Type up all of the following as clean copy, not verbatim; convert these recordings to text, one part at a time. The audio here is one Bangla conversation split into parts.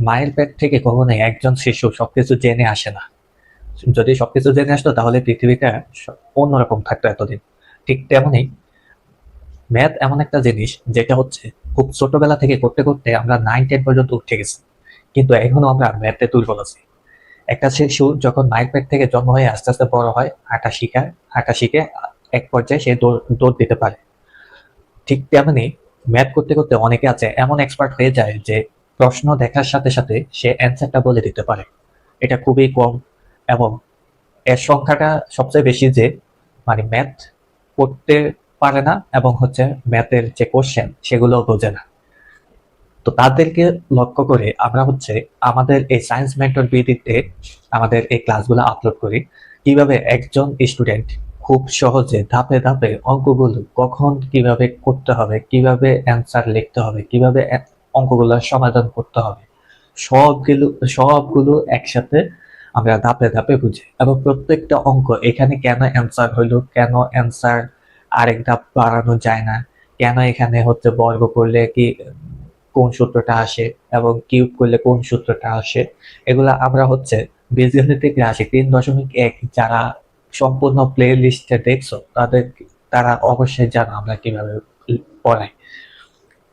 মায়ের পেট থেকে কখনোই একজন শিশু সবকিছু জেনে আসে না। যদি সবকিছু জেনে আসতো তাহলে পৃথিবীটা অন্যরকম থাকতো এতদিন। ঠিক তেমনি ম্যাথ এমন একটা জিনিস যেটা হচ্ছে খুব ছোটবেলা থেকে করতে করতে আমরা 9-10 পর্যন্ত উঠে গেছি, কিন্তু এখনো আমরা ম্যাথে দুর্বল আছি। একটা শিশু যখন মায়ের পেট থেকে জন্ম হয়ে আস্তে আস্তে বড় হয়, হাঁটা শিখে এক পর্যায়ে সে দৌড় দিতে পারে। ঠিক তেমনি ম্যাথ করতে করতে অনেকে আছে এমন এক্সপার্ট হয়ে যায় যে প্রশ্ন দেখার সাথে সাথে সে অ্যান্সারটা বলে দিতে পারে। এটা খুবই কম, এবং এর সংখ্যাটা সবচেয়ে বেশি যে মানে ম্যাথ করতে পারে না এবং হচ্ছে ম্যাথের যে কোশ্চেন সেগুলো বোঝে না। তো তাদেরকে লক্ষ্য করে আমরা হচ্ছে আমাদের এই সায়েন্স মেন্টর বিডিতে আমাদের এই ক্লাসগুলো আপলোড করি, কিভাবে একজন স্টুডেন্ট খুব সহজে ধাপে ধাপে অঙ্কগুলো কখন কিভাবে করতে হবে, কিভাবে অ্যান্সার লিখতে হবে, কিভাবে অঙ্কগুলোর সমাধান করতে হবে, সবগুলো সবগুলো একসাথে আমরা ধাপে ধাপে বুঝি। এবং প্রত্যেকটা অঙ্ক এখানে কেন অ্যান্সার হইলো, কেন অ্যান্সার আরেক ধাপ বাড়ানো যায় না, কেন এখানে হচ্ছে বর্গ করলে কি কোন সূত্রটা আসে এবং কিউব করলে কোন সূত্রটা আসে, এগুলা আমরা হচ্ছে বীজগণিতিক রাশি 3.1 যারা সম্পূর্ণ প্লে লিস্টে দেখছো তারা অবশ্যই জানো আমরা কিভাবে পড়াই।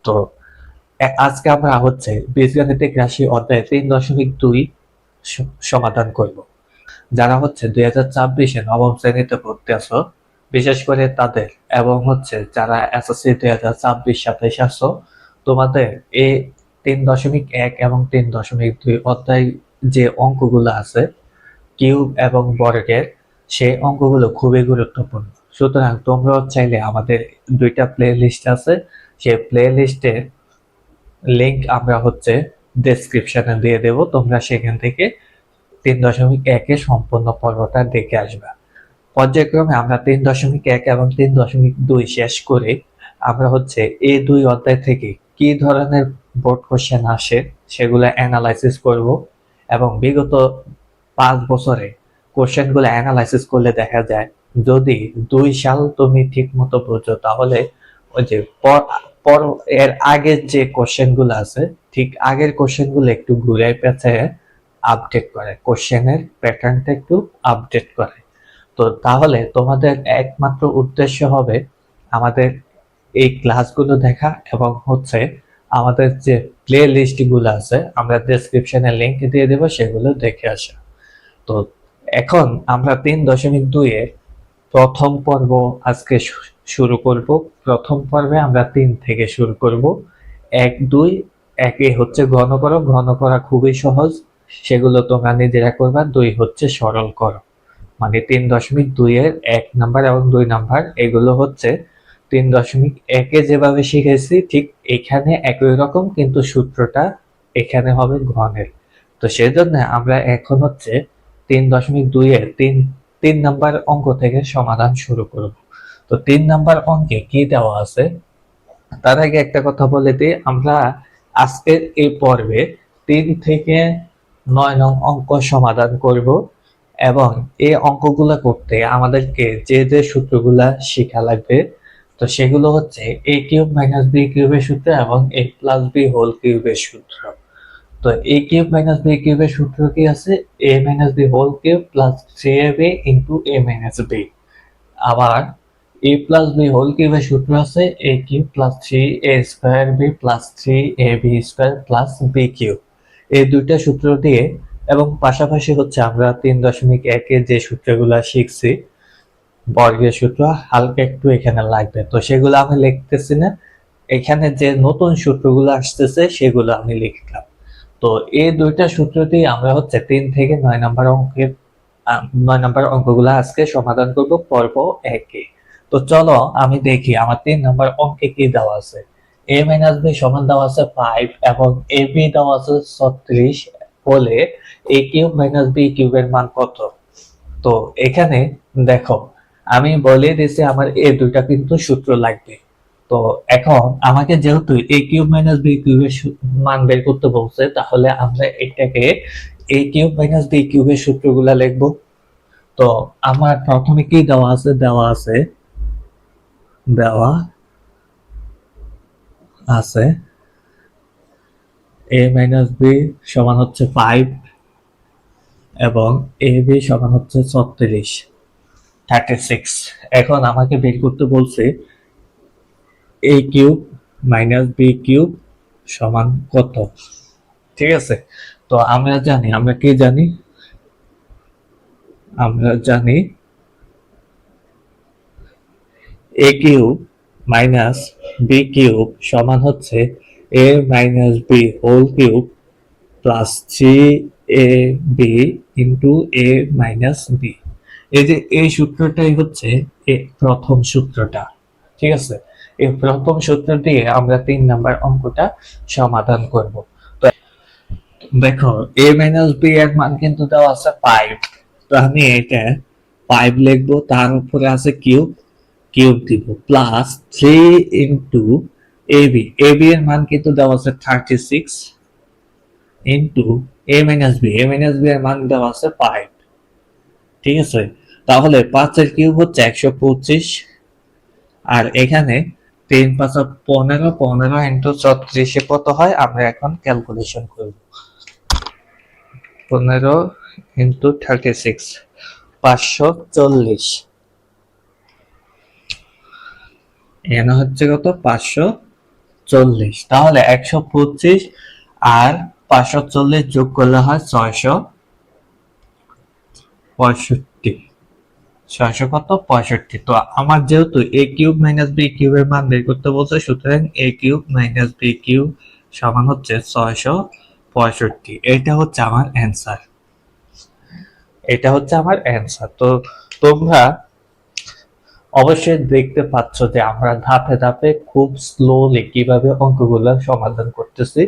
তো আজকে আমরা হচ্ছে বীজগাণিতিক রাশি অধ্যায় 3.2 সমাধান করব। যারা হচ্ছে 2026-এ নবম শ্রেণীতে ভর্তি আছো বিশেষ করে তাদের, এবং হচ্ছে যারা এসএসসি 2026-27 আছো তোমাদের এই 3.1 এবং 3.2 অধ্যায় যে অঙ্কগুলো আছে কিউব এবং বর্গের, সেই অঙ্কগুলো খুবই গুরুত্বপূর্ণ। সুতরাং তোমরাও চাইলে আমাদের দুইটা প্লে লিস্ট আছে, সেই প্লে লিস্টের লিংক আমরা হচ্ছে ডেসক্রিপশনে দিয়ে দেব, তোমরা সেখান থেকে 3.1 সম্পূর্ণ পর্বটা দেখে আসবা। পর্যায়ক্রমে আমরা 3.1 এবং 3.2 শেষ করে আমরা হচ্ছে এই দুই অধ্যায় থেকে কি ধরনের বোর্ড কোশ্চেন আসে সেগুলো অ্যানালাইসিস করব, এবং বিগত 5 বছরে কোশ্চেনগুলো অ্যানালাইসিস করলে দেখা যায় যদি 2 সাল তুমি ঠিক মতো বোঝো তাহলে ওই যে পর এর আগের যে কোশ্চেনগুলো আছে ঠিক আগের কোশ্চেনগুলো একটু ঘুরে পেঁচায় আপডেট করে, কোশ্চেনের প্যাটার্নটা একটু আপডেট করে। তো তাহলে তোমাদের একমাত্র উদ্দেশ্য হবে আমাদের এই ক্লাসগুলো দেখা এবং হচ্ছে আমাদের যে প্লে লিস্ট গুলো আছে আমরা ডেসক্রিপশনে লিংক দিয়ে দেবো, সেগুলো দেখে আসা। তো এখন আমরা 3.2 এর প্রথম পর্ব আজকে শুরু করব। প্রথম পর্বে আমরা 3 থেকে শুরু করব। 1, 2 একে হচ্ছে ঘন করো, ঘন করা খুবই সহজ, সেগুলো তোমরা নিজেরা করবা। 2 হচ্ছে সরল করো, মানে 3.2 এর 1 নাম্বার এবং 2 নাম্বার এগুলো হচ্ছে 3.1 যেভাবে শিখেছি ঠিক এখানে একই রকম, কিন্তু সূত্রটা এখানে হবে ঘনের। তো সেজন্য আমরা এখন হচ্ছে 3.2 এর 3 নাম্বার অঙ্ক থেকে সমাধান শুরু করব। তো 3 নাম্বার অঙ্কে কি দেওয়া আছে তার আগে একটা কথা বলে দিই, আমরা আজকের এই পর্বে 3 থেকে 9 নং অঙ্ক সমাধান করব, এবং এই অঙ্কগুলো করতে আমাদেরকে যে যে সূত্রগুলা শেখা লাগবে তো সেগুলো হচ্ছে a কিউব মাইনাস b কিউবের সূত্র এবং a প্লাস b হোল কিউবের সূত্র। তো a কিউব মাইনাস b কিউবের সূত্র কি আছে, a minus b whole cube plus 3ab into a minus b। আবার a প্লাস b হোল কিউবের সূত্র আছে a cube plus 3a square b plus 3ab square plus b cube. এই দুইটা সূত্র দিয়ে, এবং পাশাপাশি হচ্ছে আমরা 3.1 যে সূত্রগুলা শিখছি বর্গের সূত্র হালকা একটু এখানে লাগবে, তো সেগুলো আমি লিখতেছি না, এখানে যে নতুন সূত্রগুলো আসতেছে সেগুলো আমি লিখলাম। তো এই দুইটা সূত্র দিয়ে আমরা হচ্ছে 3 থেকে 9 নম্বর অঙ্কের 9 নম্বর অঙ্কগুলো আজকে সমাধান করব পর্ব 1-এ। তো চলো আমি দেখি আমার 3 নম্বর অঙ্কে কি দেওয়া আছে। a মাইনাস b সমান দেওয়া আছে 5 এবং ab দেওয়া আছে 36 হলে a কিউব মাইনাস b কিউবের মান কত। তো এখানে দেখো আমি বলে দিয়েছি আমার এই দুইটা কিন্তু সূত্র লাগবে। তো এখন আমাকে যেহেতু a কিউব মাইনাস b কিউবের মান বের করতে বলছে তাহলে আমরা এটাকে a কিউব মাইনাস b কিউবের সূত্রগুলা লিখবো। তো আমার প্রথমে কি দেওয়া আছে এ মাইনাস বি সমান হচ্ছে 5 এবং এ বি সমান হচ্ছে 36। এখন আমাকে বের করতে বলছে এ কিউব মাইনাস বি কিউব সমান কত। ঠিক আছে, তো আমরা কি জানি, আমরা জানি A cube minus B cube সমান হচ্ছে A minus B whole cube plus 3ab into A minus B. এই যে এই সূত্রটাই হচ্ছে প্রথম সূত্রটা। ঠিক আছে, এই প্রথম সূত্র দিয়ে আমরা 3 নাম্বার অঙ্কটা সমাধান করব। তো দেখো এ মাইনাস বি এর মান কিন্তু দেওয়া আছে 5, তো আমি এটা 5 লিখবো, তার উপরে আছে কিউব, কিউব দিব প্লাস 3 ইন্টু এবি এর মান কিন্তু দেওয়া আছে 36 ইন্টু এ মাইনাস বি এর মান দেওয়া আছে 5। ঠিক আছে, তাহলে 5 এর কিউব হচ্ছে 125, আর এখানে 3 5 15, 15 ইন্টু 34 কত হয় আমরা এখন ক্যালকুলেশন করব। 15 ইন্টু 36 540, এখানে হচ্ছে কত 540। তাহলে 125 আর 540 যোগ করলে হয় 665। 600 কত 65। তো আমার যেহেতু এ কিউব মাইনাস বি কিউবের মান বের করতে বলছে, সুতরাং এ কিউব মাইনাস বি কিউব সমান হচ্ছে 665। এটা হচ্ছে আমার অ্যান্সার, এটা হচ্ছে আমার অ্যান্সার। তো তোমরা অবশ্যই দেখতে পাচ্ছ যে আমরা ধাপে ধাপে খুব স্লোলি কিভাবে অঙ্কগুলো সমাধান করতেছি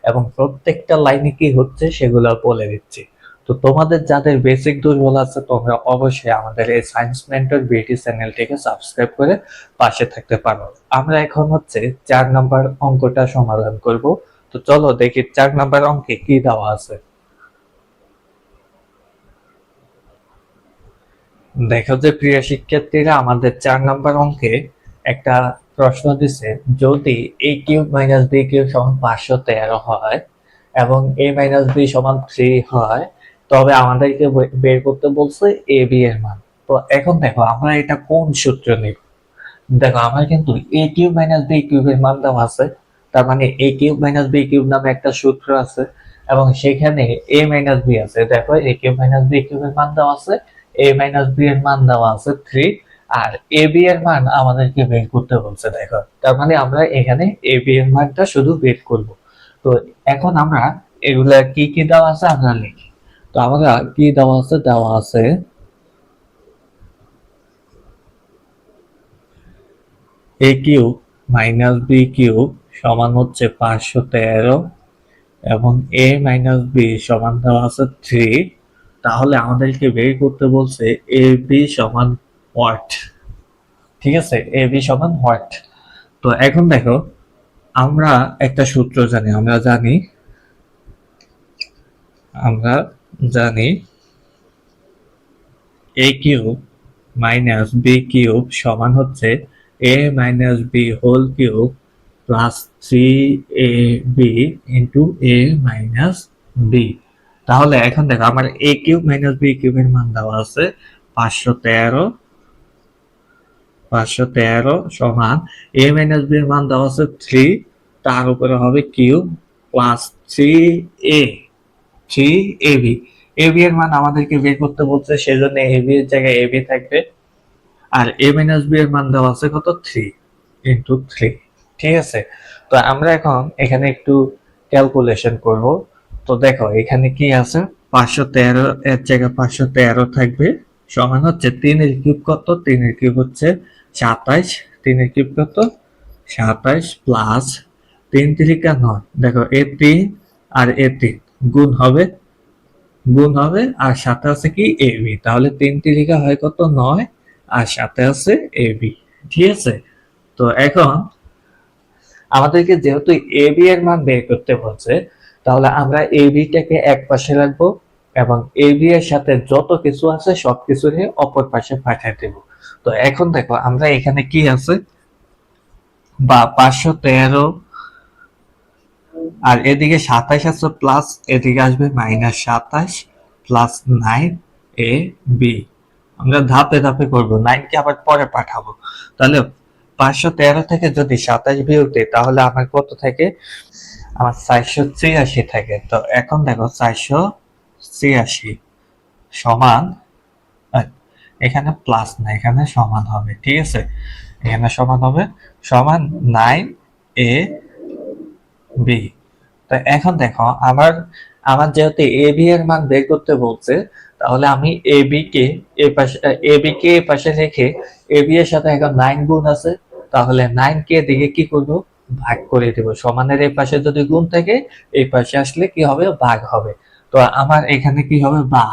এবং প্রত্যেকটা লাইনে কি হচ্ছে সেগুলো বলে দিচ্ছি। তো তোমাদের যাদের বেসিক দুর্বল আছে তোমরা অবশ্যই আমাদের এই সায়েন্স মেন্টর বিডি চ্যানেলটিকে সাবস্ক্রাইব করে পাশে থাকতে পারো। আমরা এখন হচ্ছে 4 নাম্বার অঙ্কটা সমাধান করব। তো চলো দেখি 4 নাম্বার অঙ্কে কি দেওয়া আছে। দেখো যে প্রিয় শিক্ষার্থীরা, আমাদের 4 নাম্বার অঙ্কে একটা প্রশ্ন দিছে, যদি এ কিউব মাইনাস বি কিউব সমান 513 হয় এবং এ মাইনাস বি সমান 3 হয়, তবে আমাদেরকে বের করতে বলছে এ বি এর মান। তো এখন দেখো আমরা এটা কোন সূত্র নিব। দেখো আমার কিন্তু এ কিউব মাইনাস বি কিউবের মান দেওয়া আছে, তার মানে এ কিউব মাইনাস বি কিউব নামে একটা সূত্র আছে এবং সেখানে এ মাইনাস বি আছে। দেখো এ কিউব মাইনাস বি কিউবের মান দেওয়া আছে, এ মাইনাস বি এর মান দেওয়া আছে 3, আর এ বি এর মান আমাদেরকে বের করতে বলছে। দেখো তার মানে আমরা এখানে এ বি এর মানটা শুধু বের করব। তো এখন আমরা এগুলা কি কি দেওয়া আছে আমরা লিখি। তো আমরা কি দেওয়া আছে, দেওয়া আছে a cube minus B cube সমান হচ্ছে 513 এবং এ মাইনাস বি সমান দেওয়া আছে 3। তাহলে আমাদেরকে বের করতে বলছে এ বি সমান হোয়াট। ঠিক আছে, এ বি সমান হোয়াট। তো এখন দেখো আমরা একটা সূত্র জানি, আমরা জানি A cube minus B cube সমান হচ্ছে A minus B whole cube plus 3ab into A minus B. তাহলে এখন দেখো আমার এ কিউব মাইনাস বি কিউবের মান দেওয়া আছে 513, 513 সমান এ মাইনাস বি এর মান দেওয়া আছে 3, তার উপরে হবে cube plus 3a, 3ab। AB এর মান আমাদেরকে বের করতে বলছে, সেজন্য এবি এর জায়গায় এবি থাকবে, আর এ মাইনাস বি এর মান দেওয়া আছে কত 3 ইন্টু 3। ঠিক আছে, তো আমরা এখন এখানে একটু ক্যালকুলেশন করব। তো দেখো এখানে কি আছে, 513 এর জায়গায় 513 থাকবে, সমান হচ্ছে 3 এর কিউব কত, 3 এর কিউব হচ্ছে 27, 3 এর কিউব কত 27 প্লাস 3 3 9। দেখো এ 3 আর এ 3 গুণ হবে, আর সাথে আছে কি এ বি, তাহলে 3 3 হয় কত 9, আর সাথে আছে এ বি। ঠিক আছে, তো এখন আমাদেরকে যেহেতু এ বি এর মান বের করতে বলছে, তাহলে আমরা এ বিটাকে এক পাশে রাখবো এবং এ বি এর সাথে যত কিছু আছে সবকিছুকে অপর পাশে পাঠিয়ে দেব। তো এখন দেখো আমরা এখানে কি আছে, বা 513 আর এদিকে 27 আছে প্লাস, এদিকে আসবে -27 প্লাস 9ab। আমরা ধাপে ধাপে করবো, 9 কে আবার পরে পাঠাবো। তাহলে 513 থেকে যদি 27 বিয়োগ দিই তাহলে আমার কত থাকে? আমার 483 থাকে। তো এখন দেখো 483 সমান, আহ, এখানে প্লাস না, এখানে সমান হবে, ঠিক আছে? এখানে সমান হবে, সমান 9ab। তো এখন দেখো আমার আমার যেহেতু এবি এর মান বের করতে বলছে, তাহলে আমি এবি কে এই পাশে, এবি কে এই পাশে রেখে, এবি এর সাথে এখন 9 গুণ আছে, তাহলে 9 কে দিকে কি করব? ভাগ করে দেব। সমানের এই পাশে যদি গুণ থাকে, এই পাশে আসলে কি হবে? ভাগ হবে। তো আমার এখানে কি হবে? বা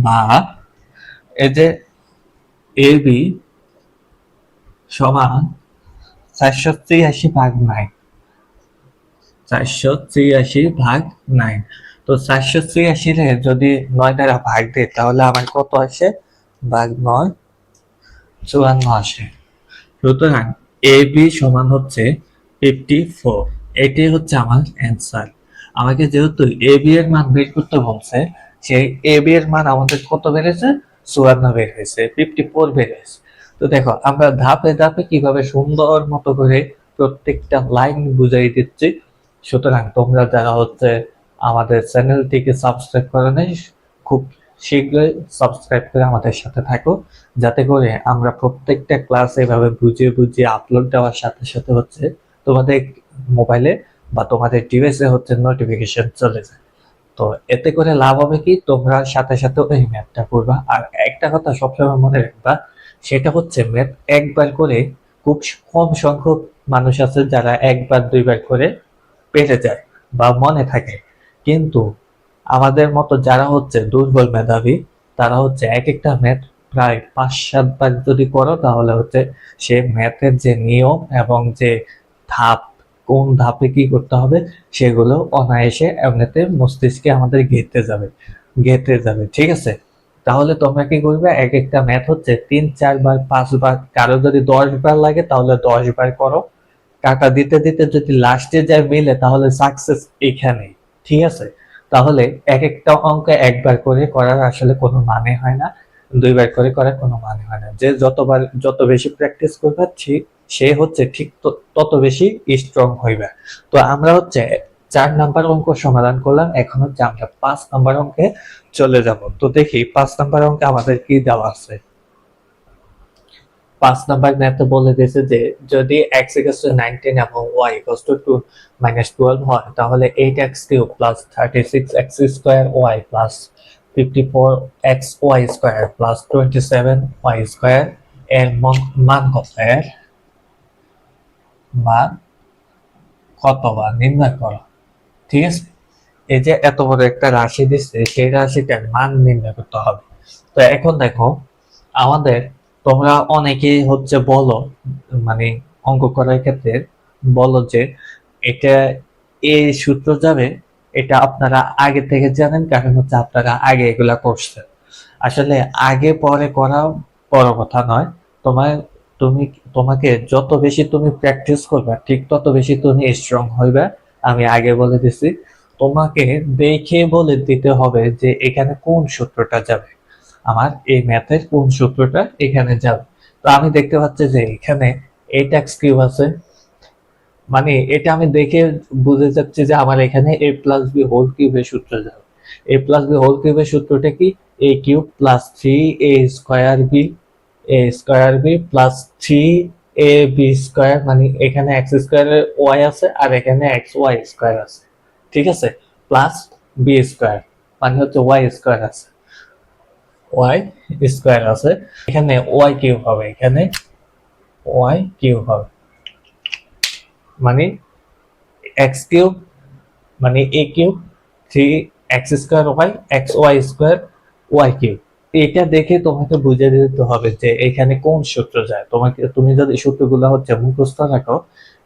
বা এই যে এবি সমান 483/9, 483/9। তো 483 রে যদি 9 দ্বারা ভাগ দিই তাহলে আমার কত আসে? ভাগ 9 54 আসে। সুতরাং এ বি সমান হচ্ছে 54। এটাই হচ্ছে আমার অ্যান্সার। আমাকে যেহেতু এ বি এর মান বের করতে বলছে, সেই এ বি এর মান আমাদের কত বেড়েছে? 54 বের হয়েছে, 54 বের হয়েছে। তো দেখো আমরা ধাপে ধাপে কিভাবে সুন্দর মতো করে প্রত্যেকটা লাইন বুঝাই দিচ্ছি। সুতরাং তোমরা যারা হচ্ছে আমাদের চ্যানেলটিকে সাবস্ক্রাইব করে নাই, খুব শীঘ্রই সাবস্ক্রাইব করে আমাদের সাথে থাকো, যাতে করে আমরা প্রত্যেকটা ক্লাস এভাবে বুঝিয়ে বুঝিয়ে আপলোড দেওয়ার সাথে সাথে হচ্ছে তোমাদের মোবাইলে বা তোমাদের ডিভাইসে হচ্ছে নোটিফিকেশন চলে যায়। তো এতে করে লাভ হবে কি? তোমরা সাথে সাথে ওই ম্যাথটা করবা। আর একটা কথা সবসময় মনে রাখবা, সেটা হচ্ছে ম্যাথ একবার করে খুব কম সংখ্যক মানুষ আছে যারা একবার দুইবার করে পেরে যায় বা মনে থাকে। কিন্তু আমাদের মতো যারা হচ্ছে দুর্বল মেধাবী, তারা হচ্ছে এক একটা ম্যাথ প্রায় 5-7 বার যদি করো তাহলে হচ্ছে সে ম্যাথের যে নিয়ম এবং যে ধাপ, কোন ধাপে কি করতে হবে, সেগুলো অনায়াসে এমনিতে মস্তিষ্কে আমাদের গেঁথে যাবে, ঠিক আছে? তাহলে তোমরা কি করবে? এক একটা ম্যাথ হচ্ছে 3-4 বার 5 বার, কারো যদি 10 বার লাগে তাহলে 10 বার করো। কাটা দিতে দিতে যদি লাস্টে যায় মিলে তাহলে সাকসেস এখানেই, ঠিক আছে? তাহলে এক একটা অঙ্ক একবার করে করার আসলে কোনো মানে হয় না, দুইবার করে করার কোনো মানে হয় না। যে যত বেশি প্র্যাকটিস করবে সে হচ্ছে ঠিক তত বেশি স্ট্রং হইবে। তো আমরা হচ্ছে 4 নাম্বার অঙ্ক সমাধান করলাম, এখন হচ্ছে আমরা 5 নাম্বার অঙ্কে চলে যাব। তো দেখি 5 নাম্বার অঙ্কে আমাদের কি দেওয়া আছে। 5 নাম্বার ম্যাথে বলে দিয়েছে যে যদি x equals to 19 এবং y equals to 2 -12 হয় তাহলে 8x cube plus 36x square y plus 54x y square plus 27y square এর মান কত? মান কত বার নির্ণয় করো, ঠিক আছে? এই যে এত বড় একটা রাশি দিচ্ছে, সেই রাশিটার মান নির্ণয় করতে হবে। তো এখন দেখো আমাদের, তোমরা অনেকেই হচ্ছে বলো, মানে অঙ্ক করার ক্ষেত্রে বলো যে এটা এই সূত্র যাবে, এটা আপনারা আগে থেকে জানেন, কারণ হচ্ছে আপনারা আগে এগুলা করছেন। আসলে আগে পরে করা বড় কথা নয়। তোমার তুমি তোমাকে যত বেশি তুমি প্র্যাকটিস করবে ঠিক তত বেশি তুমি স্ট্রং হইবে। আমি আগে বলে দিছি, তোমাকে দেখে বলে দিতে হবে যে এখানে কোন সূত্রটা যাবে, আমার এই ম্যাথের কোন সূত্রটা এখানে যাবে। তো আমি দেখতে পাচ্ছি যে এখানে 8x কিউব আছে, মানে এটা আমি দেখে বুঝে যাচ্ছি যে আমার এখানে a প্লাস বি হোল কিউবের সূত্র যাবে। a প্লাস বি হোল কিউবের সূত্রটা কি? a cube plus 3a square b, a square B plus 3ab square, মানে এখানে x স্কয়ারের y আছে আর এখানে xy স্কয়ার আছে, ঠিক আছে? প্লাস b স্কয়ার, মানে হচ্ছে y স্কয়ার আছে, y স্কয়ার আছে। এখানে y কিউব হবে, এখানে y কিউব হবে, মানে x কিউব, মানে a cube 3x square y xy square y cube. এটা দেখে তোমাকে বুঝে দিতে হবে যে এখানে কোন সূত্র যায়। তুমি যদি সূত্রগুলো হচ্ছে মুখস্থ রাখো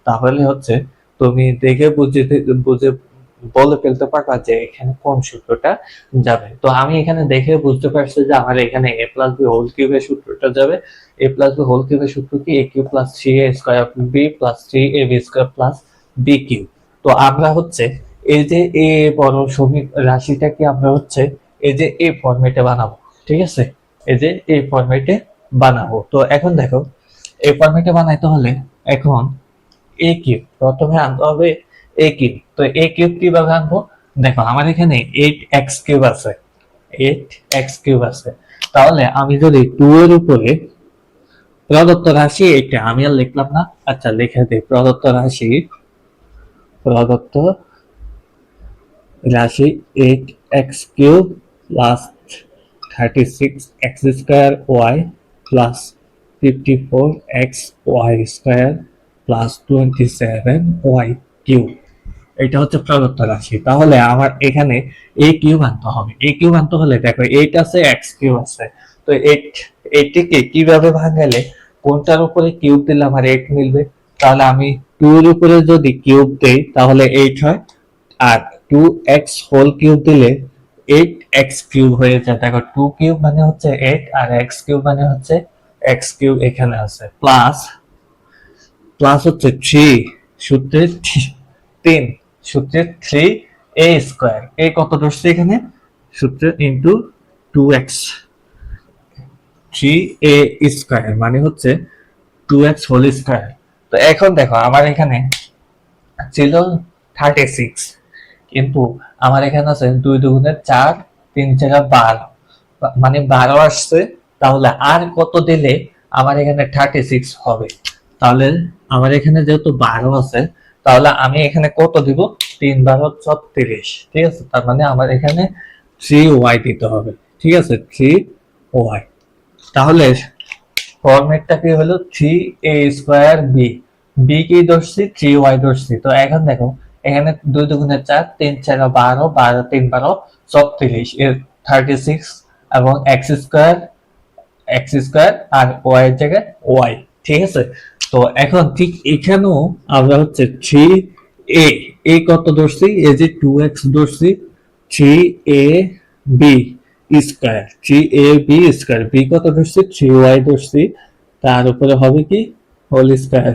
তাহলে হচ্ছে তুমি দেখে বুঝে বলে ফেলতে পারবা যে এখানে কোন সূত্রটা যাবে। তো আমি এখানে দেখে বুঝতে পারছি যে আমার এখানে a প্লাস বি হোল কিউবের সূত্রটা যাবে। a প্লাস বি হোল কিউবের সূত্র কি? a cube plus 3a square B plus 3ab square plus B cube. তো আমরা হচ্ছে এই যে এ বড় রাশিটাকে আমরা হচ্ছে এই যে এই ফরম্যাটে বানাবো, ঠিক আছে? এই যে এই ফরম্যাটে বানাবো। তো এখন দেখো, এই ফরম্যাটে বানাইতে হলে এখন এ কিউব প্রথমে আনতে হবে। এ কিউব, তো এ কিউব কিভাবে আনবো? দেখো আমার এখানে 8x কিউব আছে, 8x কিউব আছে। তাহলে আমি যদি 2 এর উপরে প্রদত্ত রাশি, এটা আমি আর লিখলাম না, আচ্ছা লিখে দিই। প্রদত্ত রাশি 8x cube plus 36x square y plus 54x y square plus 27y cube, এটা হচ্ছে প্রদত্ত রাশি। তাহলে আমার এখানে এ কিউব আনতে হবে। এ কিউব আনতে হলে দেখো 8 আছে, এক্স কিউব আছে। তো 8টিকে কিভাবে ভাঙালে কোনটার উপরে কিউব দিলে আমার 8 মিলবে? তাহলে আমি 2 এর উপরে যদি কিউব দেই তাহলে 8 হয়, আর 2x হোল কিউব দিলে 8x কিউব হয়ে যায়। দেখো 2 কিউব মানে হচ্ছে 8 আর x কিউব মানে হচ্ছে x কিউব এখানে আছে, প্লাস প্লাস হচ্ছে 3 সূত্রে 3 সূত্রে 3 a স্কয়ার। a কত ধরছে এখানে সূত্রে ইনটু 2x, 3a স্কয়ার মানে হচ্ছে 2x হোল স্কয়ার। তো এখন দেখো আমার এখানে ছিল 36, কিন্তু আমার এখানে আছে 2 দুগুণে 4, 3 4 12, মানে 12 আসছে। তাহলে আর কত দিলে আমার এখানে 36 হবে? তাহলে আমার এখানে যেহেতু 12 আছে, তাহলে আমি এখানে কত দিব? 3 12 36, ঠিক আছে? তার মানে আমার এখানে 3y দিতে হবে, ঠিক আছে? 3y। তাহলে ফরম্যাটটা কি হলো? 3a স্কয়ার বি, বি কি ধরছি? 3y ধরছি। তো এখন দেখো এখানে 2 দুগুণে 4, 3 4 12, 12 3 12 36 এর 36 এবং এক্স স্কয়ার আর ওয়াই এর জায়গায় ওয়াই, ঠিক আছে? তো এখন ঠিক এখানেও আমরা হচ্ছে 3a, এ কত ধরছি? এই যে 2x ধরছি, 3a b square, 3a b square, b কত ধরছি? 3y ধরছি, তার উপরে হবে কি? Whole square.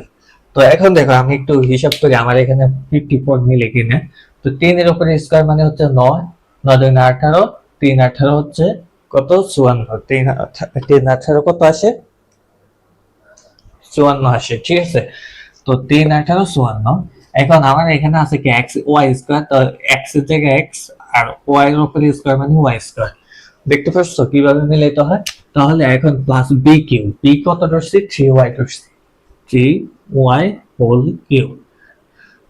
তো এখন দেখো আমি একটু হিসাব করি আমার এখানে 54 মিলে কিনা। তো 3 এর উপরে স্কয়ার মানে হচ্ছে 9, 9 দুগুণে 18, 3 18 হচ্ছে কত? 54। 3 18 কত আসে? 54 আসে, ঠিক আছে? তো 3 18 54। এখন আমার এখানে আছে কি এক্স ওয়াই স্কয়ার, তো এক্স এর জায়গায় এক্স আর ওয়াই এর উপরে স্কয়ার মানে ওয়াই স্কয়ার। দেখতে পাচ্ছ কিভাবে মিলাইতে হয়? তাহলে এখন প্লাস বি কিউ, বি কত ধরছি? 3y ধরছি, 3y হোল কিউব।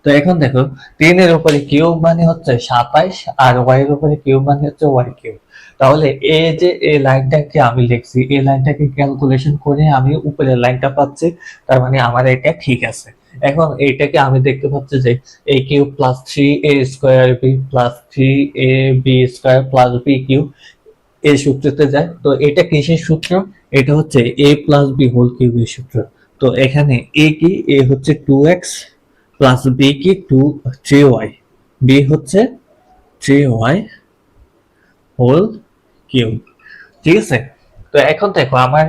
তো এখন দেখো 3 এর উপরে কিউব মানে হচ্ছে 27 আর y এর উপরে কিউব মানে হচ্ছে y কিউব। তাহলে এই যে এই লাইনটাকে আমি লিখছি, এই লাইনটাকে ক্যালকুলেশন করে আমি উপরের লাইনটা পাচ্ছি, তার মানে আমার এটা ঠিক আছে। এখন এইটাকে আমি দেখতে পাচ্ছি যে a cube plus 3a square b plus 3ab square plus b cube এই সূত্রতে যায়। তো এটা কিসের সূত্র? এটা হচ্ছে a প্লাস b হোল কিউবের সূত্র। তো এখানে a কি? a হচ্ছে 2x প্লাস বি কি 3y, বি হচ্ছে 3y হোল কিউব, ঠিক আছে? তো এখন দেখো আমার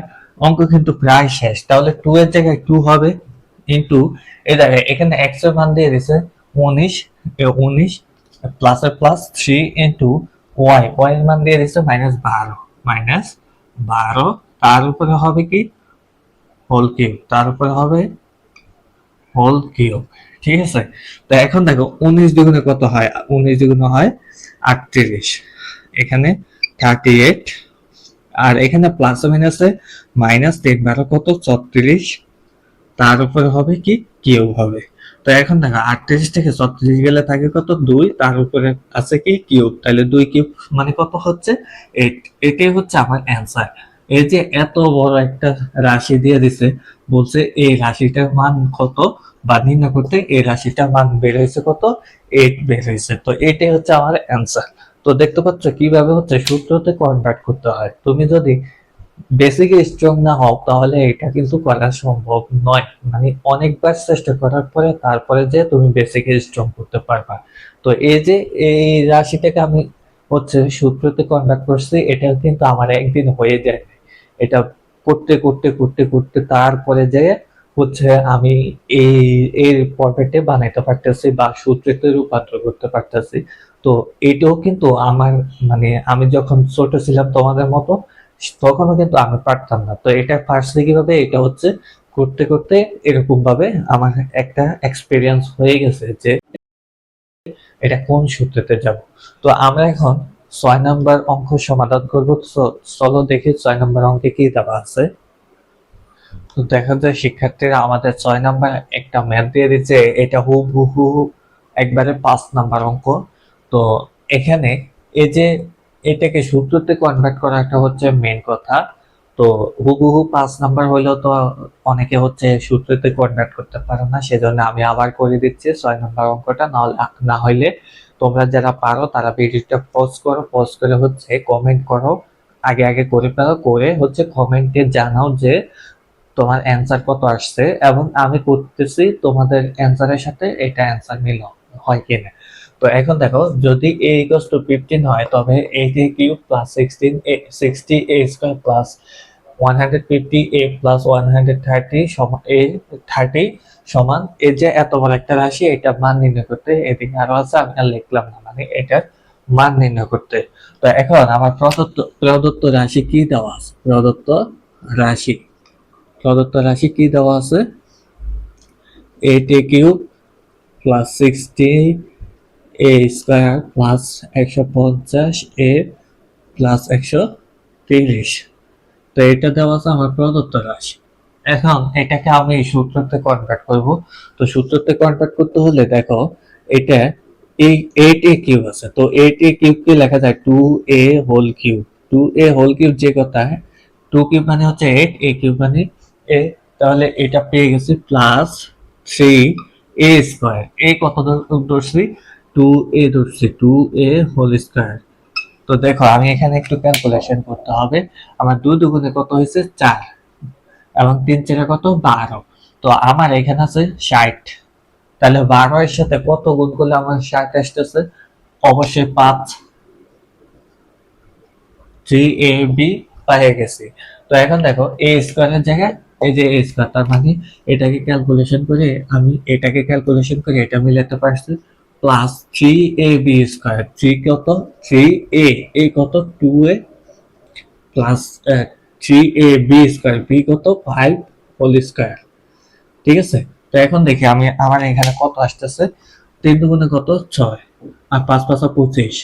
অঙ্ক কিন্তু প্রায় শেষ। তাহলে 2 এর জায়গায় 2 হবে ইনটু এই জায়গায় এখানে x এর মান দিয়ে দিছে 19, 19 প্লাস এর প্লাস 3 ইনটু y, y এর মান দিয়ে দিছে -12, -12 তার উপরে হবে কি? হোল কিউব, তার উপরে হবে হোল কিউব, ঠিক আছে? তো এখন দেখো 19 দ্বিগুণে কত হয়? 19 দ্বিগুণে হয় 38, এখানে 38 আর এখানে প্লাস মাইনাসে মাইনাস 3 12 কত? 34, তার উপরে হবে কি? কিউব হবে। তো এখন দেখো 38 থেকে 34 গেলে থাকে কত? 2, তার উপরে আছে কি? কিউব। তাহলে 2 কিউব মানে কত হচ্ছে? 8। এটাই হচ্ছে আমার অ্যান্সার। এই যে এত বড় একটা রাশি দিয়ে দিছে, বলছে এই রাশিটার মান কত বা নির্ণয় করতে, এই রাশিটার মান বের হয়েছে কত? 8 বের হয়েছে। তো এটাই হচ্ছে আমার অ্যান্সার। তো দেখতে পাচ্ছ কিভাবে হচ্ছে সূত্রতে কনভার্ট করতে হয়। তুমি যদি বেসিকে স্ট্রং না হও তাহলে এটা কিন্তু করা সম্ভব নয়। মানে অনেকবার চেষ্টা করার পরে তারপরে যে তুমি বেসিকে স্ট্রং করতে পারবা। তো এই যে এই রাশিটাকে আমি হচ্ছে সূত্রতে কনভার্ট করছি, এটা কিন্তু আমার একদিন হয়ে যায়। এটা করতে করতে করতে করতে তারপরে যে হচ্ছে আমি এই এর ফরম্যাটে বানাইতে পারতেছি বা সূত্রেতে রূপান্তর করতে পারতেছি। তো এটাও কিন্তু আমার মানে আমি যখন ছোট ছিলাম তোমাদের মতো তখনও কিন্তু আমি পারতাম না। তো এটা পারছি কিভাবে? এটা হচ্ছে করতে করতে এরকম ভাবে আমার একটা এক্সপিরিয়েন্স হয়ে গেছে যে এটা কোন সূত্রেতে যাব। তো আমরা এখন 6 নাম্বার অঙ্ক সমাধান করব। তো চলো দেখি 6 নাম্বার অঙ্কে কি দেওয়া আছে। তো দেখা যায় শিক্ষার্থীরা আমাদের 6 নাম্বার একটা ম্যাথ দিয়ে দিচ্ছে, এটা হুবহু একবারে 5 নাম্বার অঙ্ক। তো এখানে এই যে এটাকে সূত্রতে কনভার্ট করাটা হচ্ছে মেন কথা। তো হুবহু 5 নাম্বার হইলেও তো অনেকে হচ্ছে সূত্রতে কনভার্ট করতে পারে না, সেজন্য আমি আবার করে দিচ্ছি 6 নাম্বার অঙ্কটা। না হইলে তোমরা যারা পারো তারা ভিডিওটা পজ করো, পজ করে হচ্ছে কমেন্ট করো, আগে আগে করে ফেলো, করে হচ্ছে কমেন্টে জানাও যে তোমার অ্যান্সার কত আসছে, এবং আমি করতেছি তোমাদের অ্যান্সারের সাথে এটা অ্যান্সার মিল হয় কিনা। তো এখন দেখো, যদি a equals to 15 হয় তবে 8a cube plus 60a square plus 150a plus 130 সমান a 30 সমান এই যে এত বড় একটা রাশি, এটা মান নির্ণয় করতে। এদিকে আরো আছে, আমি আর লিখলাম না, মানে এটার মান নির্ণয় করতে। তো এখন আমার প্রদত্ত রাশি কি দেওয়া আছে? রাশি প্রদত্ত রাশি কি দেওয়া আছে? 8a cube plus 60a square plus 150a plus 130। তো এটা দেওয়া আছে আমার প্রদত্ত রাশি। এখন এটাকে আমি সূত্রতে কনভার্ট করব। তো সূত্রতে কনভার্ট করতে হলে দেখো, এটা এই 8a কিউব আছে, তো 8a কিউব কে লেখা যায় 2a whole cube. 2a whole cube যে কথা, 2 কিউব মানে হচ্ছে 8, a কিউব মানে a। তাহলে এটা পেয়ে গেছি প্লাস 3a স্কয়ার। a কত ধরছি? 2a ধরছি, 2a হোল স্কয়ার। তো দেখো আমি এখানে একটু ক্যালকুলেশন করতে হবে। আমার 2 দুগুণে কত হয়েছে? 4, এবং 3 চারে কত? 12। তো আমার এখানে আছে 60। তাহলে 12 এর সাথে কত গুণ করলে আমার 60 আসতেছে? অবশ্যই 5। 3ab পেয়ে গেছি। তো এখন দেখো a স্কয়ারের জায়গায় এই যে a স্কয়ার, তার মানে এটাকে ক্যালকুলেশন করে এটা মিলাতে পারছি প্লাস 3ab স্কয়ার। 3 কত? 3a, a কত? 2a plus 3ab square, b কত? 5 হোল স্কয়ার। ঠিক আছে? তো এখন দেখি আমার এখানে কত আসতেছে। 3 দুগুণে কত? 6, আর 5 5 25।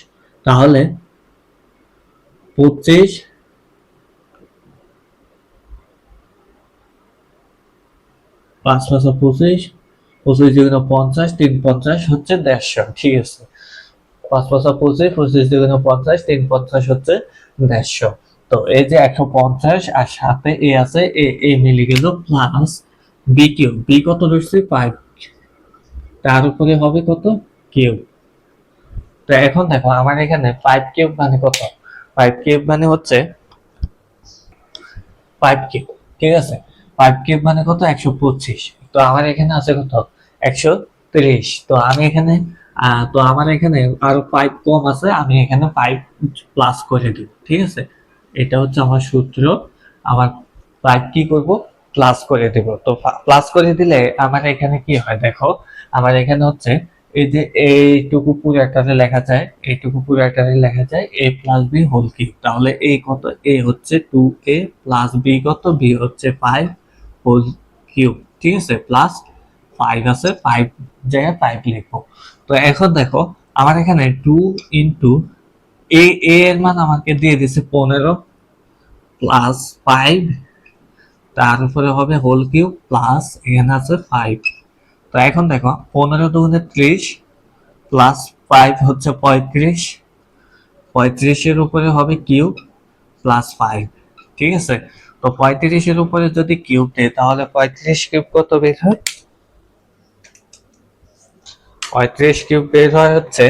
তাহলে 25, 5 5 25, 25 দুগুণে 50, 3 50 হচ্ছে 150। ঠিক আছে, 5 5 25, 25 দুগুণে 50, 3 50 হচ্ছে 150। তো এই যে 150 আর সাথে এ আছে, এ মিলে গেল প্লাস বি কিউব। বি কত ধরছি? 5, তার উপরে হবে কত? কিউব। তো এখন দেখো আমার এখানে 5 কিউব মানে কত? 5 কিউব মানে হচ্ছে 5 কিউব। ঠিক আছে, 5 কিউব মানে কত? 125। তো আমার এখানে আছে কত? 130। তো আমার এখানে আরো 5 কম আছে, আমি এখানে 5 প্লাস করে দিব। ঠিক আছে, এটা হচ্ছে আমার সূত্র। আমার 5 কি করব? প্লাস করে দিব। তো প্লাস করে দিলে আমার এখানে কি হয় দেখো, আমার এখানে হচ্ছে এই যে এইটুকু পুরোটারে লেখা যায়, এইটুকু পুরোটারে লেখা যায় a plus B whole cube. তাহলে a কত? a হচ্ছে 2a প্লাস b কত? b হচ্ছে 5 হোল কিউব। ঠিক আছে, প্লাস 5 আছে, 5 জায়গায় 5 লিখবো। তো এখন দেখো আমার এখানে 2 ইন্টু a এর মান আমাকে দিয়ে দিছে 15 প্লাস 5, তার উপরে হবে হোল কিউব প্লাস এখানে আছে 5। তো এখন দেখো 15 দুগুণে 30 প্লাস 5 হচ্ছে 35, 35 এর উপরে হবে কিউব প্লাস 5। ঠিক আছে, তো 35 এর উপরে যদি কিউব দেয় তাহলে 35 কিউব কত বের হয়? 35 কিউব বের হয় হচ্ছে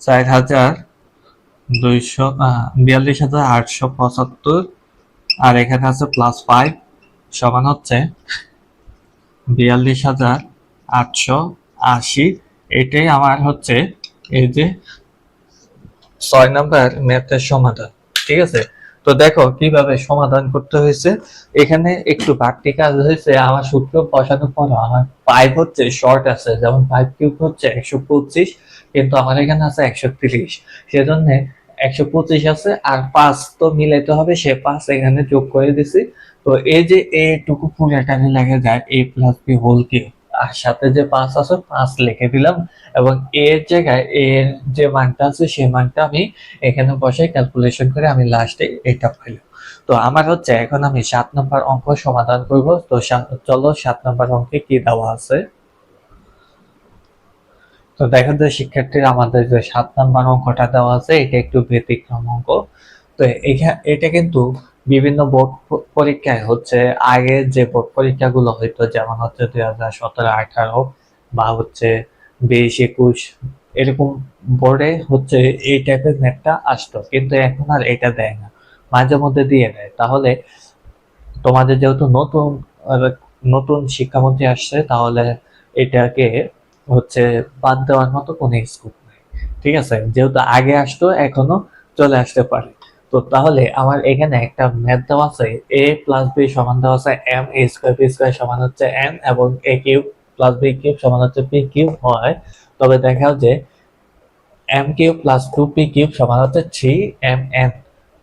42,875। আর এখানে আছে প্লাস 5 সমান হচ্ছে 42,880। এটাই আমার হচ্ছে এই যে 6 নাম্বার ম্যাথের সমাধান। ঠিক আছে, তো দেখো কিভাবে সমাধান করতে হয়েছে। এখানে একটু বাড়তি কাজ হয়েছে, আমার সূত্র বসানোর পর আমার 5 হচ্ছে শর্ট আছে, যেমন 5 কিউব হচ্ছে 125, কিন্তু আমার এখানে আছে 130, সেজন্য 125 আছে আর 5 তো মিলাইতে হবে, সে 5 এখানে যোগ করে দিছি। তো এই যে এটুকু পুরোটাকে লেগে যায় a plus B whole cube, আর সাথে যে 5 আছে 5 লিখে দিলাম, এবং এর জায়গায় এর যে মানটা আছে সেই মানটা আমি এখানে বসে ক্যালকুলেশন করে আমি লাস্টে এটা পাইলাম। তো আমার হচ্ছে এখন আমি 7 নম্বর অঙ্ক সমাধান করব। তো চলো 7 নম্বর অঙ্কে কি দেওয়া আছে। তো দেখো যে শিক্ষার্থীরা, আমাদের যে 7 নম্বর অঙ্কটা দেওয়া আছে এটা একটু ব্যতিক্রম অঙ্ক। তো এটা কিন্তু বিভিন্ন বোর্ড পরীক্ষায় হচ্ছে, আগে যে বোর্ড পরীক্ষাগুলো হইতো যেমন হচ্ছে 2017-18 বা হচ্ছে 20-21 এরকম বোর্ডে হচ্ছে এই টাইপের ম্যাথটা আসতো, কিন্তু এখন আর এটা দেয় না, মাঝে মধ্যে দিয়ে দেয়। তাহলে তোমাদের যেহেতু নতুন শিক্ষামন্ত্রী আসছে, তাহলে এটাকে হচ্ছে বাদ দেওয়ার মতো কোনো স্কোপ নেই। ঠিক আছে, যেহেতু আগে আসতো এখনো চলে আসতে পারে। তো তাহলে আমার এখানে একটা ম্যাথ দেওয়া আছে, a প্লাস বি সমান দেওয়া আছে m, a square b square সমান হচ্ছে n, এবং a cube plus B cube সমান হচ্ছে p কিউব হয়। তবে দেখাও যে m cube plus 2p cube সমান হচ্ছে 3mn।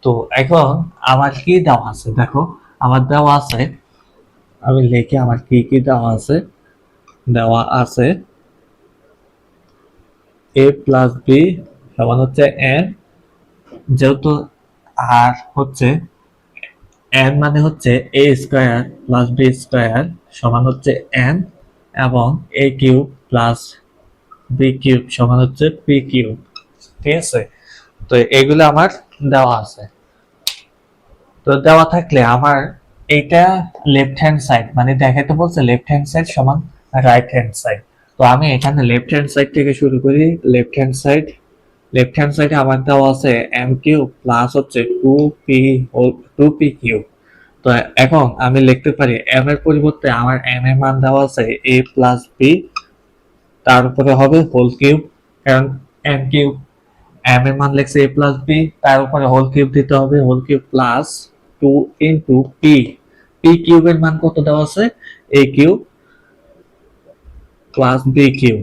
তো এখন আমার কি দেওয়া আছে দেখো, আমার দেওয়া আছে, আমি লিখি আমার কি কি দেওয়া আছে। দেওয়া আছে a প্লাস বি সমান হচ্ছে n, যেহেতু আর হচ্ছে n মানে হচ্ছে a square plus b square সমান হচ্ছে n, এবং a cube plus B cube সমান হচ্ছে p কিউব। ঠিক আছে, তো এগুলো আমার দেওয়া আছে। তো দেওয়া থাকলে আমার এইটা লেফট হ্যান্ড সাইড, মানে দেখাইতে বলছে লেফট হ্যান্ড সাইড সমান রাইট হ্যান্ড সাইড। তো আমি এখানে লেফট হ্যান্ড সাইড থেকে শুরু করি। লেফট হ্যান্ড সাইডে আমার দেওয়া আছে এম কিউব প্লাস হচ্ছে টু পি কিউব। তো এখন আমি লিখতে পারি এম এর পরিবর্তে আমার এম এর মান দেওয়া আছে এ প্লাস বি, তার উপরে হবে হোল কিউব, কারণ এম কিউব এম এর মান লিখছে এ প্লাস বি, তার উপরে হোল কিউব দিতে হবে, whole cube plus 2 into p কিউবের মান কত দেওয়া আছে a cube plus B cube.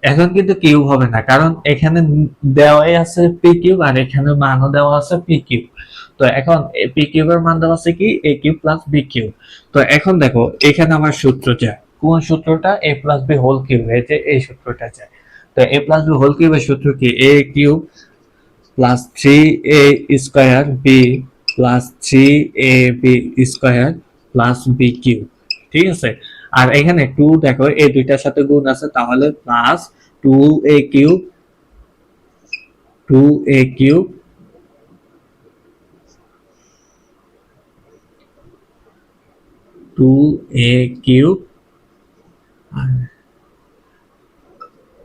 এখন কিন্তু কিউব হবে না, কারণ এখানে দেওয়াই আছে পি কিউব আর এখানে মানও দেওয়া আছে পি কিউব। তো এখন পি কিউবের মান দেওয়া আছে কি A cube plus B cube. তো এখন দেখো এখানে আমার সূত্র চাই, কোন সূত্রটা এ প্লাস বি হোল কিউব, এই যে এই সূত্রটা চাই। তো এ প্লাস বি হোল কিউবের সূত্র কি A cube plus 3a square B plus 3ab square plus B cube. ঠিক আছে, আর এখানে 2 দেখো এই দুইটার সাথে গুণ আছে, তাহলে plus 2a cube 2a cube 2a cube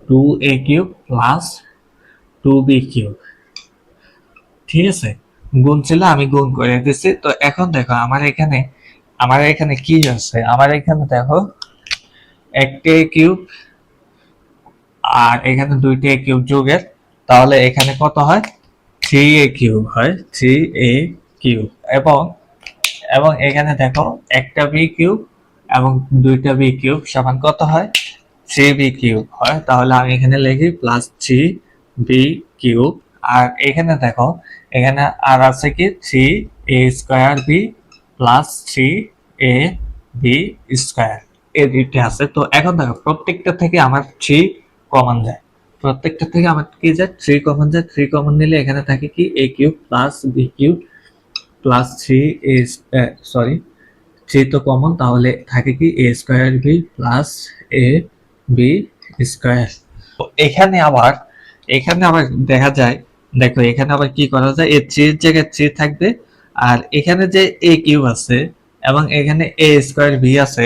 2a cube plus 2b cube. ঠিক আছে, গুণ ছিল আমি গুণ করে দিচ্ছি। তো এখন দেখো আমার এখানে কি আছে, আমার এখানে দেখো একটা কিউব আর এখানে দুইটা কিউব যোগের, তাহলে এখানে কত হয় 3a কিউব হয়, 3a কিউব। এবং এবং এখানে দেখো একটা বি কিউব এবং দুইটা বি কিউব সমান কত হয় 3b কিউব হয়। তাহলে আমি এখানে লিখি প্লাস 3b কিউব। আর এখানে দেখো এখানে আর আছে কি 3a square B plus 3ab square, এই দুইটা আছে। তো এখন দেখো প্রত্যেকটা থেকে আমার 3 কমন যায়, প্রত্যেকটা থেকে আমার কি যায় 3 কমন যায়। 3 কমন নিলে এখানে থাকে কি a cube plus b cube plus 3a, sorry 3 তো কমন, তাহলে থাকে কি a square B plus a b square. এখানে আবার দেখা যায়, দেখো এখানে আবার কি করা যায়, এই 3 এর জায়গায় 3 থাকবে, আর এখানে যে a কিউব আছে এবং এখানে a স্কয়ার বি আছে,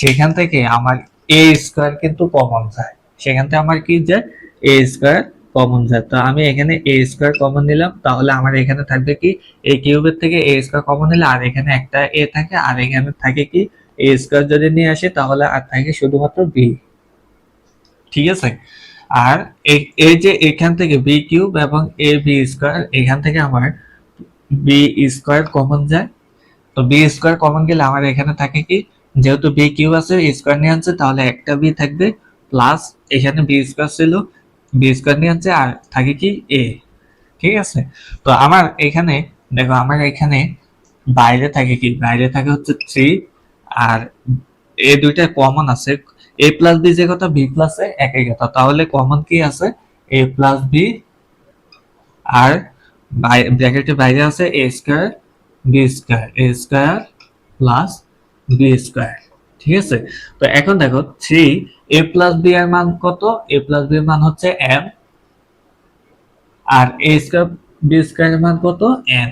সেখান থেকে আমার a স্কয়ার কিন্তু কমন যায়, সেখান থেকে আমার কি যায় a স্কয়ার কমন যায়। তো আমি এখানে a স্কয়ার কমন নিলাম, তাহলে আমার এখানে থাকবে কি a কিউবের থেকে a স্কয়ার কমন নিলে আর এখানে একটা a থাকে, আর এখানে থাকে কি a স্কয়ার যদি নিয়ে আসি তাহলে আর থাকে শুধুমাত্র b। ঠিক আছে, আর এই যে এখান থেকে বি কিউব এবং এ বি স্কয়ার, এখান থেকে আমার বি স্কোয়ার কমন যায়। তো বি স্কোয়ার কমন গেলে আমার এখানে থাকে কি, যেহেতু বি কিউ আছে স্কোয়ার নিয়ে আনছে, তাহলে একটা বি থাকবে প্লাস এখানে বি স্কোয়ার ছিল, বি স্কোয়ার নিয়ে আনছে আর থাকে কি এ। ঠিক আছে, তো আমার এখানে দেখো, আমার এখানে বাইরে থাকে কি, বাইরে থাকে হচ্ছে 3, আর এ দুইটা কমন আছে। এ প্লাস বি যে কথা, বি প্লাস এ একই কথা, তাহলে কমন কি আছে, এ প্লাস বি, আর ব্র্যাকেটের বাইরে আছে এ স্কয়ার বি স্কয়ার, এ স্কয়ার প্লাস বি স্কয়ার। ঠিক আছে, তো এখন দেখো 3 এ প্লাস বি এর মান কত, এ প্লাস বি এর মান হচ্ছে m, আর এ স্কয়ার বি স্কয়ার এর মান কত, n।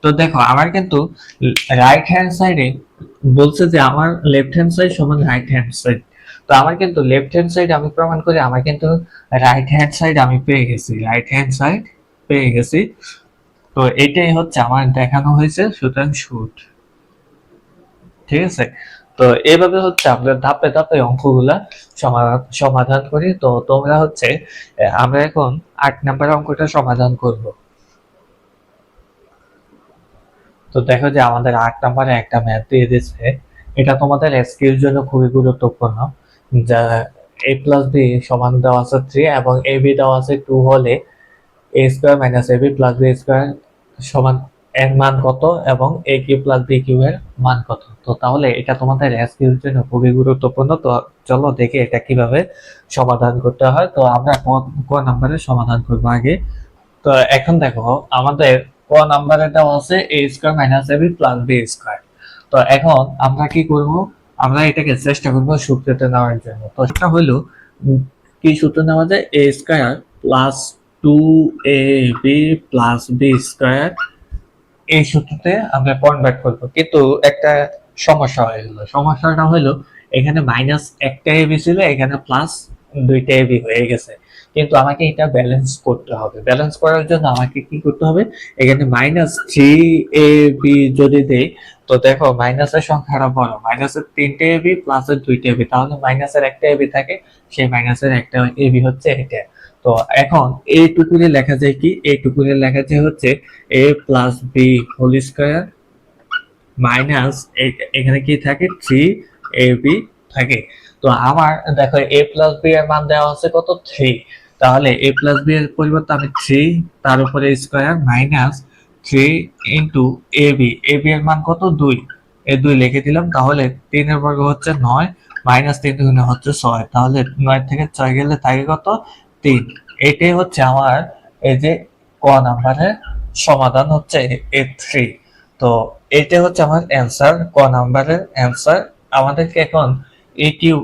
তো দেখো আমার কিন্তু রাইট হ্যান্ড সাইডে বলছে যে আমার লেফট হ্যান্ড সাইড সমান রাইট হ্যান্ড সাইড। তো আমার কিন্তু লেফট হ্যান্ড সাইড আমি প্রমাণ করি, আমার কিন্তু রাইট হ্যান্ড সাইড আমি পেয়ে গেছি, রাইট হ্যান্ড সাইড পেয়ে গেছি। তো এটাই হচ্ছে আমার দেখানো হয়েছে, সুতরাং শুট। ঠিক আছে, তো এইভাবে হচ্ছে আমরা ধাপে ধাপে অঙ্কগুলা সমাধান করি। তো তোমরা হচ্ছে আমরা এখন 8 নাম্বার অঙ্কটা সমাধান করব। তো দেখো যে আমাদের 8 নাম্বারে একটা ম্যাথ দিয়ে দিচ্ছে, এটা তোমাদের এসকিউ এর জন্য খুবই গুরুত্বপূর্ণ। যা a প্লাস বি সমান দেওয়া আছে 3 এবং a b দেওয়া আছে 2 হলে a square minus ab plus b square সমান এর মান কত এবং a cube plus b cube এর মান কত। তো তাহলে এটা তোমাদের এসকিউ এর জন্য খুবই গুরুত্বপূর্ণ। তো চলো দেখি এটা কিভাবে সমাধান করতে হয়। তো আমরা ক নাম্বারে সমাধান করব আগে। তো এখন দেখো আমাদের ক নাম্বারে দেওয়া আছে a square minus ab plus b square. তো এখন আমরা কি করব, আমরা এটাকে চেষ্টা করব সূত্রতে নেওয়ার জন্য। তো সেটা হলো কি সূত্র নেওয়া যায়, a square plus 2ab plus b square, এই সূত্রতে আমরা কনভার্ট করব। কিন্তু একটা সমস্যা হয়ে গেল, সমস্যাটা হলো এখানে মাইনাস একটা এবি ছিল, এখানে প্লাস দুইটা এবি হয়ে গেছে। কিন্তু আমাকে এটা ব্যালেন্স করতে হবে, ব্যালেন্স করার জন্য আমাকে কি করতে হবে, এখানে মাইনাস 3ab যদি দেই, তো দেখো মাইনাসের সংখ্যাটা বড়, মাইনাসের 3টে এবি প্লাসের 2টা এবি, তাহলে মাইনাসের একটা এবি থাকে, সেই মাইনাসের একটা এবি হচ্ছে এটা। তো এখন এইটুকুরে লেখা যায় কি, এইটুকুরে লেখা যায় হচ্ছে a plus B whole square minus এখানে কি থাকে 3ab থাকে। তো আমার দেখো a প্লাস বি এর মান দেওয়া আছে কত 3, তাহলে a প্লাস বি এর পরিবর্তে আমি 3 তার উপরে স্কয়ার মাইনাস 3 ইন্টু ab এর মান কত 2, এই 2 লিখে দিলাম। তাহলে 3 এর বর্গ হচ্ছে 9 মাইনাস 3 গুণে হচ্ছে 6, তাহলে 9 থেকে 6 গেলে থাকে কত 3। এটাই হচ্ছে আমার এই যে ক নাম্বারের সমাধান হচ্ছে a3। তো এটা হচ্ছে আমার অ্যান্সার, ক নাম্বারের অ্যান্সার। আমাদেরকে এখন এ কিউ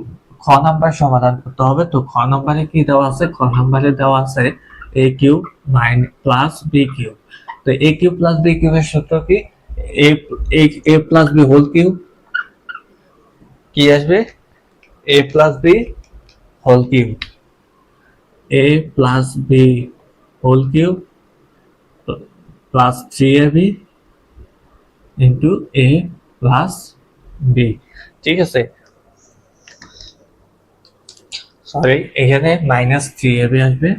খ নাম্বার সমাধান করতে হবে। তো খ নাম্বারে কি দেওয়া আছে, খ নাম্বারে দেওয়া আছে A cube minus plus B cube. তো A cube plus B cube এর সূত্র কি, A A plus B whole cube, কি আসবে A plus B whole cube, A plus B whole cube plus 3ab into A plus B. ঠিক আছে, সরি এখানে মাইনাস 3ab আসবে,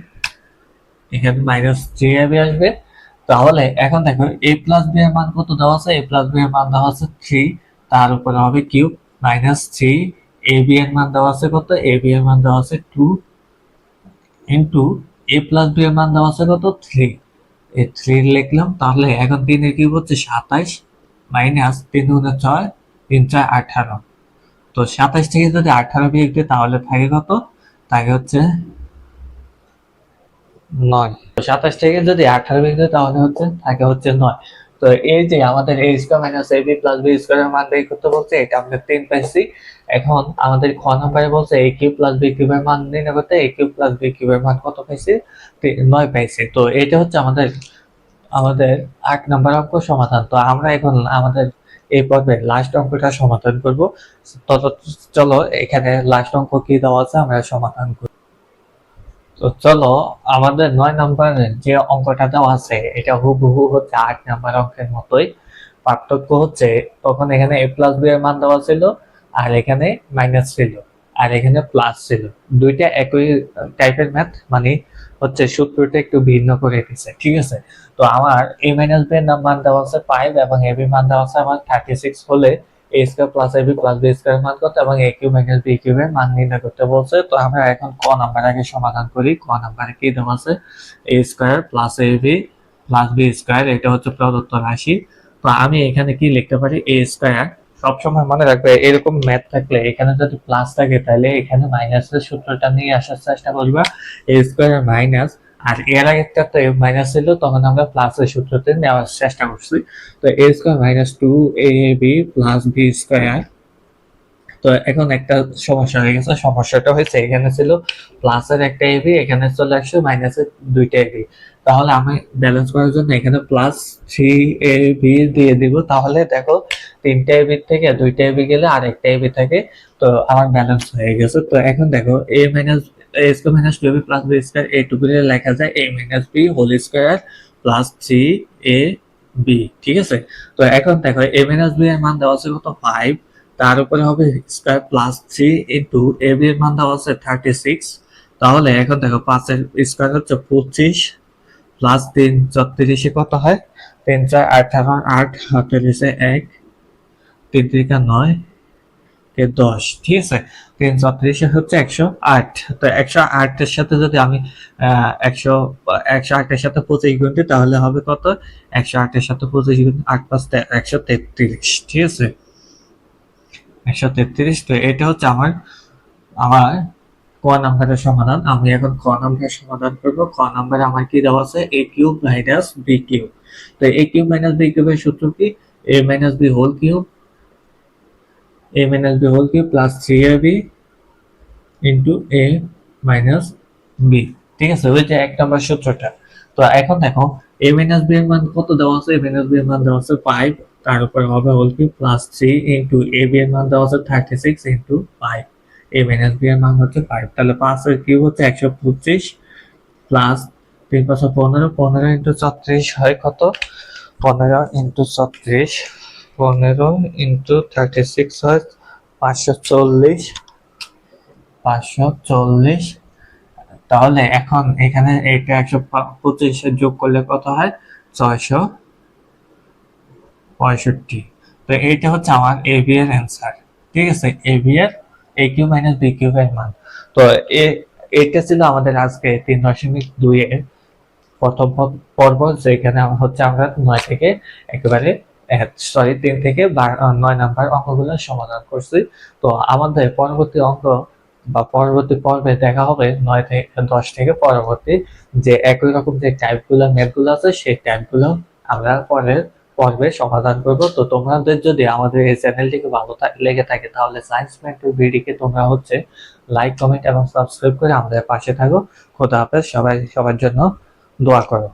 এখানে মাইনাস 3ab আসবে। তাহলে এখন দেখো a প্লাস বি এর মান কত দেওয়া আছে, a প্লাস বি এর মান দেওয়া আছে 3, তার উপরে হবে কিউব মাইনাস 3, ab এর মান দেওয়া আছে কত, ab এর মান দেওয়া আছে 2 ইন্টু a প্লাস বি এর মান দেওয়া আছে কত 3, এই 3 লিখলাম। তাহলে এখন 3 এর কিউব হচ্ছে 27 মাইনাস 3 গুণে 6, 3 4 18। তো 27 থেকে যদি 18 বিয়োগ দিই তাহলে থাকে কত, থাকে হচ্ছে 9। 27 থেকে যদি 18 বিয়োগ দিই তাহলে হচ্ছে থাকে হচ্ছে 9। তো এই যে আমাদের a square minus ab plus b স্কয়ারের মান বের করতে বলছে, এটা আমরা 3 পাইছি। এখন আমাদের খ নম্বরে বলছে a কিউব প্লাস b কিউবের মান নির্ণয় করতে, a কিউব প্লাস b কিউবের মান কত পাইছি, 9 পাইছি। তো এটা হচ্ছে আমাদের আমাদের 8 নাম্বার অঙ্ক সমাধান। তো আমরা এখন আমাদের এই পর্বে লাস্ট অঙ্কটা সমাধান করব। তো চলো এখানে লাস্ট অঙ্ক কি দেওয়া আছে আমরা সমাধান করি। তো চলো আমাদের 9 নাম্বারের যে অঙ্কটা দেওয়া আছে এটা হুবহু হচ্ছে 8 নাম্বার অঙ্কের মতোই। পার্থক্য হচ্ছে তখন এখানে a প্লাস b এর মান দেওয়া ছিল আর এখানে মাইনাস ছিল, আর এখানে প্লাস ছিল। দুইটা একই টাইপের ম্যাথ, মানে হচ্ছে সূত্রটা একটু ভিন্ন করে দিছে, ঠিক আছে। তো আমার a মাইনাস বি এর মান দেওয়া আছে 5 এবং ab মান দেওয়া আছে আমার 36 হলে a square plus ab plus b square মান কত এবং a cube minus b cube এর মান নির্ণয় করতে বলছে। তো আমরা এখন ক নাম্বার আগে সমাধান করি। ক নাম্বারে কি দেওয়া আছে, a square plus ab plus b square, এটা হচ্ছে প্রদত্ত রাশি। তো আমি এখানে কি লিখতে পারি, a স্কয়ার, সবসময় মনে রাখবে এরকম ম্যাথ থাকলে এখানে যদি প্লাস থাকে তাহলে এখানে মাইনাসের সূত্রটা নিয়ে আসার চেষ্টা করবা, a স্কয়ার মাইনাস, আর এর আগে একটা তো মাইনাস ছিল তখন আমরা প্লাসের সূত্রতে নেওয়ার চেষ্টা করছি। তো a square minus 2ab plus b square. তো এখন একটা সমস্যা হয়ে গেছে, সমস্যাটা হয়েছে এখানে ছিল প্লাসের একটা এবি, এখানে চলে আসছে মাইনাসের দুইটা এবি। তাহলে আমি ব্যালেন্স করার জন্য এখানে প্লাস 3ab দিয়ে দিব। তাহলে দেখো তিনটা এবি থেকে দুইটা এবি গেলে আর একটা এবি থাকে, তো আমার ব্যালেন্স হয়ে গেছে। তো এখন দেখো a minus a square minus 2ab plus b square এইটুকু দিয়ে লেখা যায় a minus b whole square plus 3ab, ঠিক আছে। তো এখন দেখো a মাইনাস b এর মান দেওয়া আছে কত, 5, তার উপরে হবে square plus 3 into A B এর মান দেওয়া আছে 36। তাহলে এখন দেখো 5 এর স্কয়ার হচ্ছে 25 প্লাস 3 34 কত হয়, 3 4 18 8 38 1 3 3 9 কে 10, ঠিক আছে। 3 34 হচ্ছে 108। তো 108 এর সাথে যদি আমি 108 এর সাথে 25 গুণ দিই তাহলে হবে কত, 108 এর সাথে 25 গুণ 8 5 133, ঠিক আছে, 133। তো এটা হচ্ছে আমার আমার ক নাম্বারের সমাধান। আমি এখন ক নাম্বারের সমাধান করব। ক নাম্বারে আমার কি দেওয়া আছে, a cube minus b cube. তো a কিউব মাইনাস b কিউবের সূত্র কি, a minus b whole cube, a minus b whole cube plus 3ab into a minus b, ঠিক আছে, ওই যে 1 নম্বর সূত্রটা। তো এখন দেখো a মাইনাস b এর মান কত দেওয়া আছে, a মাইনাস b এর মান দেওয়া আছে 5, তার উপরে হবে whole cube plus 3 into ab এর মান দেওয়া আছে 36 ইন্টু 5, a মাইনাস b এর মান হচ্ছে 5। তাহলে 5 এর কিউব হচ্ছে 125 প্লাস 3 5 15, 15 ইন্টু 34 হয় কত, 15 ইন্টু 34, 15 ইন্টু 36 হয় 540, 540। তাহলে এখন এখানে এটা 125 যোগ করলে কত হয়, 665। তো এইটা হচ্ছে আমার এ বি এর অ্যান্সার, ঠিক আছে, এ বি এর এ কিউ মাইনাস বি কিউব এর মান। তো এটা ছিল আমাদের আজকে 3.2 এর প্রথম পর্ব, যেখানে হচ্ছে আমরা 9 থেকে একেবারে 3 থেকে 9 নাম্বার অঙ্কগুলো সমাধান করছি। তো আমাদের পরবর্তী অঙ্ক বা পরবর্তী পর্বে দেখা হবে 9 থেকে 10 থেকে পরবর্তী যে একই রকম যে টাইপগুলো ম্যাথগুলো আছে সেই টাইপগুলো আমরা পরের পর্বে সমাধান করব। তো তোমাদের যদি আমাদের এই চ্যানেলটিকে ভালো লেগে থাকে তাহলে সায়েন্স মেন্টর ভিডিওকে তোমরা হচ্ছে লাইক কমেন্ট এবং সাবস্ক্রাইব করে আমাদের পাশে থাকো। খোদা হাফেজ, সবাই সবার জন্য দোয়া করো।